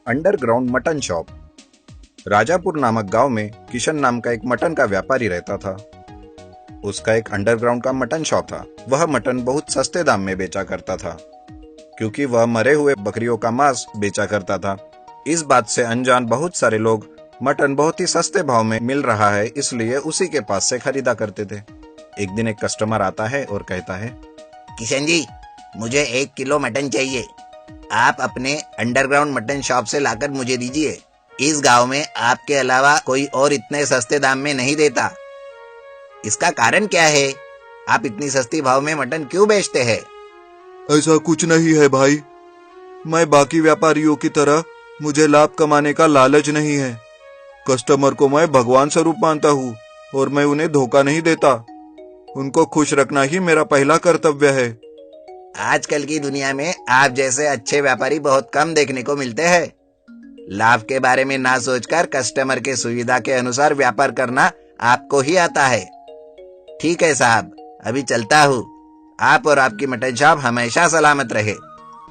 Underground mutton shop. Rajapur नामक गांव में किशन नाम का एक मटन का व्यापारी रहता था। उसका एक अंडरग्राउंड का मटन शॉप था। वह मटन बहुत सस्ते दाम में बेचा करता था, क्योंकि वह मरे हुए बकरियों का मांस बेचा करता था। इस बात से अनजान बहुत सारे लोग मटन बहुत ही सस्ते भाव में मिल रहा है, इसलिए उसी के पास से खरीदा करते थे। एक दिन एक कस्टमर आता है और कहता है, किशन जी, मुझे 1 किलो मटन चाहिए। आप अपने अंडरग्राउंड मटन शॉप से लाकर मुझे दीजिए। इस गांव में आपके अलावा कोई और इतने सस्ते दाम में नहीं देता। इसका कारण क्या है? आप इतनी सस्ती भाव में मटन क्यों बेचते हैं? ऐसा कुछ नहीं है भाई, मैं बाकी व्यापारियों की तरह मुझे लाभ कमाने का लालच नहीं है। कस्टमर को मैं भगवान स्वरूप मानता हूँ और मैं उन्हें धोखा नहीं देता। उनको खुश रखना ही मेरा पहला कर्तव्य है। आजकल की दुनिया में आप जैसे अच्छे व्यापारी बहुत कम देखने को मिलते हैं। लाभ के बारे में ना सोचकर कस्टमर के सुविधा के अनुसार व्यापार करना आपको ही आता है। ठीक है साहब, अभी चलता हूँ। आप और आपकी मटन शॉप हमेशा सलामत रहे।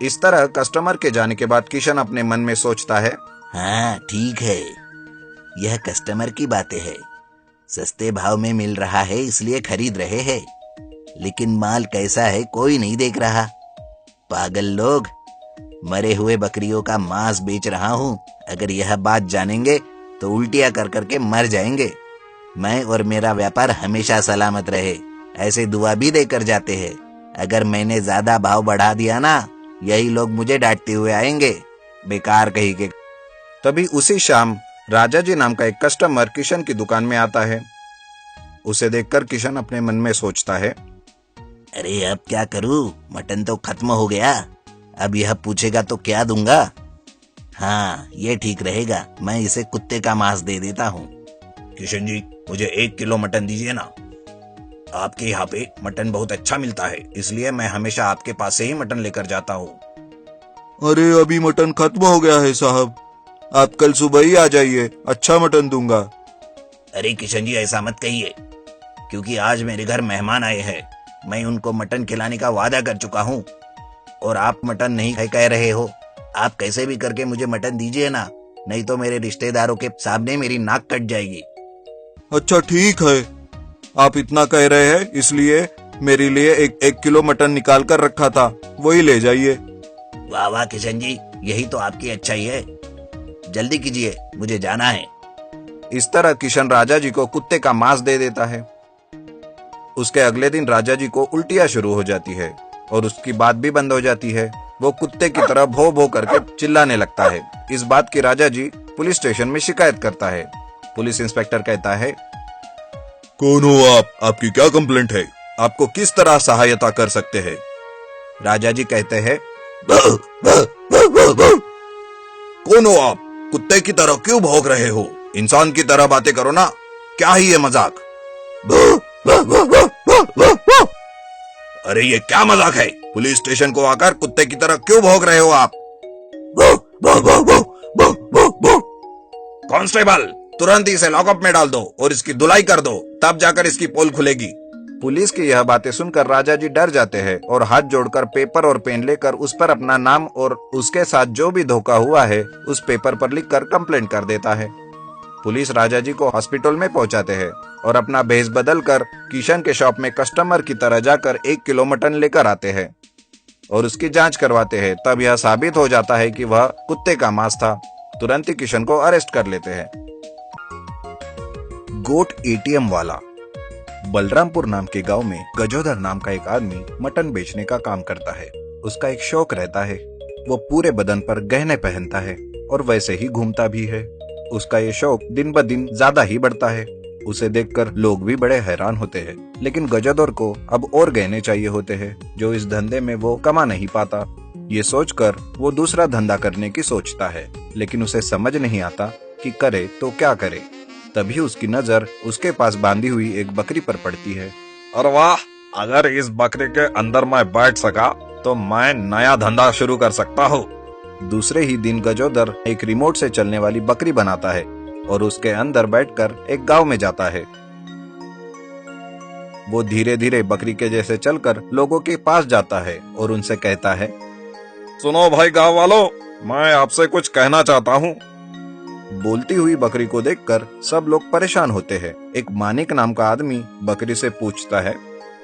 इस तरह कस्टमर के जाने के बाद किशन अपने मन में सोचता है, हाँ ठीक है, यह कस्टमर की बातें है। सस्ते भाव में मिल रहा है इसलिए खरीद रहे हैं, लेकिन माल कैसा है कोई नहीं देख रहा। पागल लोग, मरे हुए बकरियों का मांस बेच रहा हूँ। अगर यह बात जानेंगे तो उल्टियां कर करके मर जाएंगे। मैं और मेरा व्यापार हमेशा सलामत रहे, ऐसे दुआ भी देकर जाते हैं। अगर मैंने ज्यादा भाव बढ़ा दिया ना, यही लोग मुझे डांटते हुए आएंगे। बेकार कहीं के। तभी उसी शाम राजा जी नाम का एक कस्टमर किशन की दुकान में आता है। उसे देखकर किशन अपने मन में सोचता है, अरे अब क्या करूं? मटन तो खत्म हो गया। अब यह पूछेगा तो क्या दूंगा? हाँ, ये ठीक रहेगा। मैं इसे कुत्ते का मांस दे देता हूँ। किशन जी, मुझे 1 किलो मटन दीजिए ना। आपके यहाँ पे मटन बहुत अच्छा मिलता है, इसलिए मैं हमेशा आपके पास से ही मटन लेकर जाता हूँ। अरे अभी मटन खत्म हो गया है साहब, आप कल सुबह ही आ जाइए, अच्छा मटन दूंगा। अरे किशन जी, ऐसा मत कहिए, क्योंकि आज मेरे घर मेहमान आए हैं। मैं उनको मटन खिलाने का वादा कर चुका हूँ और आप मटन नहीं कह रहे हो। आप कैसे भी करके मुझे मटन दीजिए ना, नहीं तो मेरे रिश्तेदारों के सामने मेरी नाक कट जाएगी। अच्छा ठीक है, आप इतना कह रहे हैं इसलिए मेरे लिए एक किलो मटन निकाल कर रखा था, वही ले जाइए। वाह वाह किशन जी, यही तो आपकी अच्छाई है। जल्दी कीजिए, मुझे जाना है। इस तरह किशन राजा जी को कुत्ते का मांस दे देता है। उसके अगले दिन राजा जी को उल्टियां शुरू हो जाती है और उसकी बात भी बंद हो जाती है। वो कुत्ते की तरह भो भो करके चिल्लाने लगता है। इस बात की राजा जी पुलिस स्टेशन में शिकायत करता है। पुलिस इंस्पेक्टर कहता है, कौन हो आप? आपकी क्या कंप्लेंट है? आपको किस तरह सहायता कर सकते हैं? राजा जी कहते हैं, कौन हो आप? कुत्ते की तरह क्यों भौंक रहे हो? इंसान की तरह बातें करो ना, क्या ही ये मजाक? अरे ये क्या मजाक है? पुलिस स्टेशन को आकर कुत्ते की तरह क्यों भौंक रहे हो आप? कांस्टेबल, तुरंत इसे लॉकअप में डाल दो और इसकी धुलाई कर दो, तब जाकर इसकी पोल खुलेगी। पुलिस की यह बातें सुनकर राजा जी डर जाते हैं और हाथ जोड़कर पेपर और पेन लेकर उस पर अपना नाम और उसके साथ जो भी धोखा हुआ है उस पेपर पर लिखकर कंप्लेंट कर देता है। पुलिस राजा जी को हॉस्पिटल में पहुंचाते हैं और अपना भेष बदल कर किशन के शॉप में कस्टमर की तरह जाकर 1 किलो मटन लेकर आते हैं और उसकी जांच करवाते हैं। तब यह साबित हो जाता है कि वह कुत्ते का मांस था। तुरंत ही किशन को अरेस्ट कर लेते हैं। गोट एटीएम वाला। बलरामपुर नाम के गांव में गजोदर नाम का एक आदमी मटन बेचने का काम करता है। उसका एक शौक रहता है, वो पूरे बदन पर गहने पहनता है और वैसे ही घूमता भी है। उसका ये शौक दिन ब दिन ज्यादा ही बढ़ता है। उसे देखकर लोग भी बड़े हैरान होते हैं, लेकिन गजोदर को अब और गहने चाहिए होते हैं जो इस धंधे में वो कमा नहीं पाता। ये सोचकर वो दूसरा धंधा करने की सोचता है, लेकिन उसे समझ नहीं आता कि करे तो क्या करे। तभी उसकी नजर उसके पास बांधी हुई एक बकरी पर पड़ती है। अरे वाह, अगर इस बकरी के अंदर मैं बैठ सका तो मैं नया धंधा शुरू कर सकता हूँ। दूसरे ही दिन गजोदर एक रिमोट से चलने वाली बकरी बनाता है और उसके अंदर बैठकर एक गांव में जाता है। वो धीरे धीरे बकरी के जैसे चलकर लोगों के पास जाता है और उनसे कहता है, सुनो भाई गांव वालों, मैं आपसे कुछ कहना चाहता हूँ। बोलती हुई बकरी को देखकर सब लोग परेशान होते हैं। एक मानिक नाम का आदमी बकरी से पूछता है,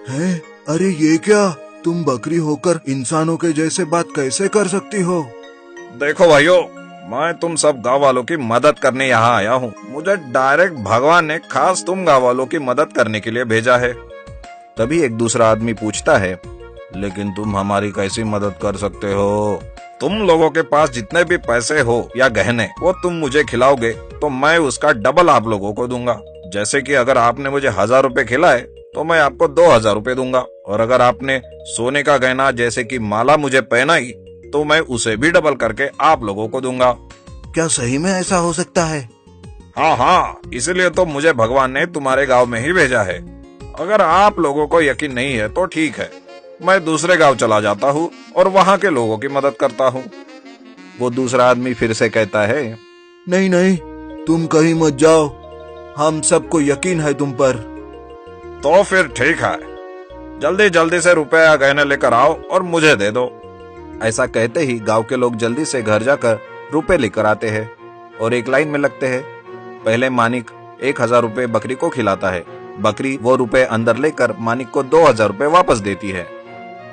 हैं? अरे ये क्या, तुम बकरी होकर इंसानों के जैसे बात कैसे कर सकती हो? देखो भाइयों, मैं तुम सब गांव वालों की मदद करने यहाँ आया हूँ। मुझे डायरेक्ट भगवान ने खास तुम गांव वालों की मदद करने के लिए भेजा है। तभी एक दूसरा आदमी पूछता है, लेकिन तुम हमारी कैसी मदद कर सकते हो? तुम लोगों के पास जितने भी पैसे हो या गहने, वो तुम मुझे खिलाओगे तो मैं उसका डबल आप लोगों को दूंगा। जैसे कि अगर आपने मुझे 1000 रुपए खिलाए तो मैं आपको 2000 रुपए दूंगा, और अगर आपने सोने का गहना जैसे कि माला मुझे पहनाई तो मैं उसे भी डबल करके आप लोगों को दूंगा। क्या सही में ऐसा हो सकता है? हाँ, इसलिए तो मुझे भगवान ने तुम्हारे गांव में ही भेजा है। अगर आप लोगों को यकीन नहीं है तो ठीक है, मैं दूसरे गांव चला जाता हूँ और वहाँ के लोगों की मदद करता हूँ। वो दूसरा आदमी फिर से कहता है, नहीं नहीं, तुम कहीं मत जाओ, हम सबको यकीन है तुम पर। तो फिर ठीक है, जल्दी जल्दी से रुपए या गहने लेकर आओ और मुझे दे दो। ऐसा कहते ही गांव के लोग जल्दी से घर जाकर रुपए लेकर आते हैं और एक लाइन में लगते हैं। पहले मानिक 1000 रुपए बकरी को खिलाता है। बकरी वो रुपए अंदर लेकर मानिक को 2000 रुपए वापस देती है।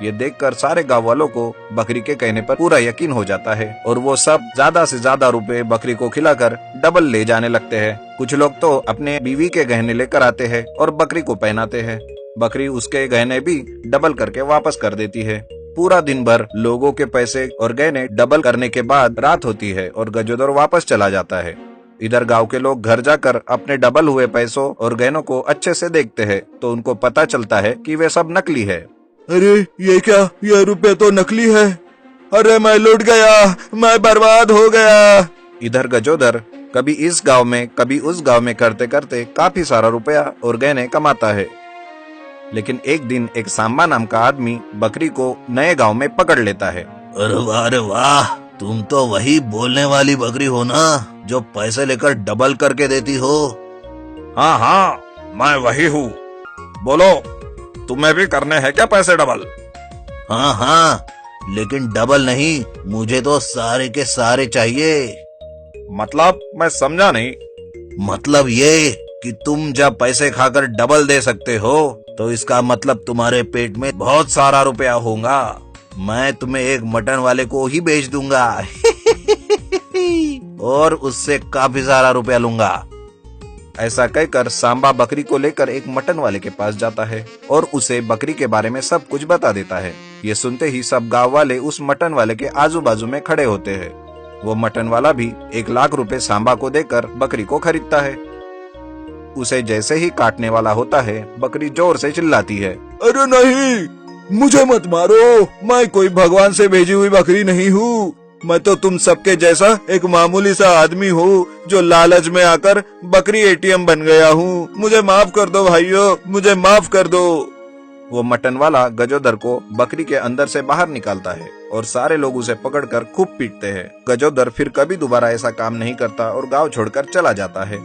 ये देखकर सारे गांव वालों को बकरी के कहने पर पूरा यकीन हो जाता है और वो सब ज्यादा से ज्यादा रुपए बकरी को खिलाकर डबल ले जाने लगते हैं। कुछ लोग तो अपने बीवी के गहने लेकर आते हैं और बकरी को पहनाते हैं। बकरी उसके गहने भी डबल करके वापस कर देती है। पूरा दिन भर लोगों के पैसे और गहने डबल करने के बाद रात होती है और गजोदर वापस चला जाता है। इधर गांव के लोग घर जाकर अपने डबल हुए पैसों और गहनों को अच्छे से देखते हैं तो उनको पता चलता है कि वे सब नकली है। अरे ये क्या, ये रुपए तो नकली है। अरे मैं लुट गया, मैं बर्बाद हो गया। इधर गजोदर कभी इस गांव में कभी उस गांव में करते करते काफी सारा रुपया और गहने कमाता है। लेकिन एक दिन एक सांबा नाम का आदमी बकरी को नए गांव में पकड़ लेता है। अरे वाह, तुम तो वही बोलने वाली बकरी हो ना, जो पैसे लेकर डबल करके देती हो? हाँ हाँ, मैं वही हूँ। बोलो, तुम्हें भी करने हैं क्या पैसे डबल? हाँ हाँ, लेकिन डबल नहीं, मुझे तो सारे के सारे चाहिए। मतलब मैं समझा नहीं। मतलब ये कि तुम जब पैसे खाकर डबल दे सकते हो तो इसका मतलब तुम्हारे पेट में बहुत सारा रुपया होगा। मैं तुम्हें एक मटन वाले को ही बेच दूंगा और उससे काफी सारा रुपया लूंगा। ऐसा कहकर सांबा बकरी को लेकर एक मटन वाले के पास जाता है और उसे बकरी के बारे में सब कुछ बता देता है। ये सुनते ही सब गांव वाले उस मटन वाले के आजू बाजू में खड़े होते हैं। वो मटन वाला भी 1 लाख रुपए सांबा को देकर बकरी को खरीदता है। उसे जैसे ही काटने वाला होता है, बकरी जोर से चिल्लाती है, अरे नहीं, मुझे मत मारो, मैं कोई भगवान से भेजी हुई बकरी नहीं हूँ। मैं तो तुम सबके जैसा एक मामूली सा आदमी हूँ जो लालच में आकर बकरी एटीएम बन गया हूँ। मुझे माफ कर दो भाइयों, मुझे माफ कर दो। वो मटन वाला गजोदर को बकरी के अंदर से बाहर निकालता है और सारे लोग उसे पकड़कर खूब पीटते हैं। गजोदर फिर कभी दोबारा ऐसा काम नहीं करता और गांव छोड़कर चला जाता है।